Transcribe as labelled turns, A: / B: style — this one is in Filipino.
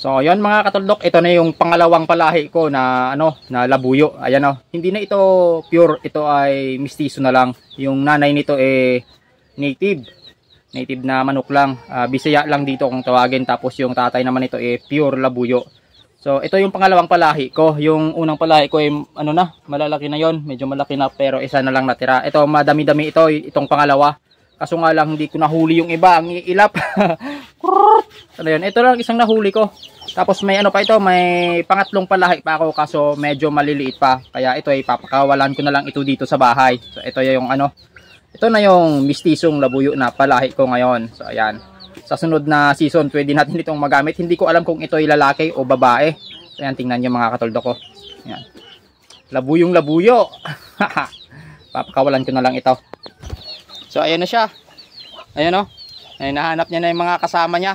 A: So, ayun mga katuldok, ito na yung pangalawang palahi ko na na labuyo. Ayan oh. Hindi na ito pure, ito ay mistiso na lang. Yung nanay nito native. Native na manok lang. Bisaya lang dito kung tawagin, tapos yung tatay naman ito pure labuyo. So, ito yung pangalawang palahi ko. Yung unang palahi ko malalaki na yon, medyo malaki na, pero isa na lang natira. Ito, madami-dami itong pangalawa. Kaso nga lang hindi ko nahuli yung iba, ang iilap. Ano yun? Ito lang isang nahuli ko. Tapos may pa ito, may pangatlong palahi pa ako, kaso medyo maliliit pa. Kaya ito ay papakawalan ko na lang ito dito sa bahay. So ito yung ito na yung mistisong labuyo na palahi ko ngayon. So ayan. Sa sunod na season, pwede natin itong magamit. Hindi ko alam kung ito ay lalaki o babae. So ayan, tingnan nyo mga katuldo ko. Ayan. Labuyong labuyo. Papakawalan ko na lang ito. So ayan na siya. Ayan o. Ay, nahanap niya na yung mga kasama niya.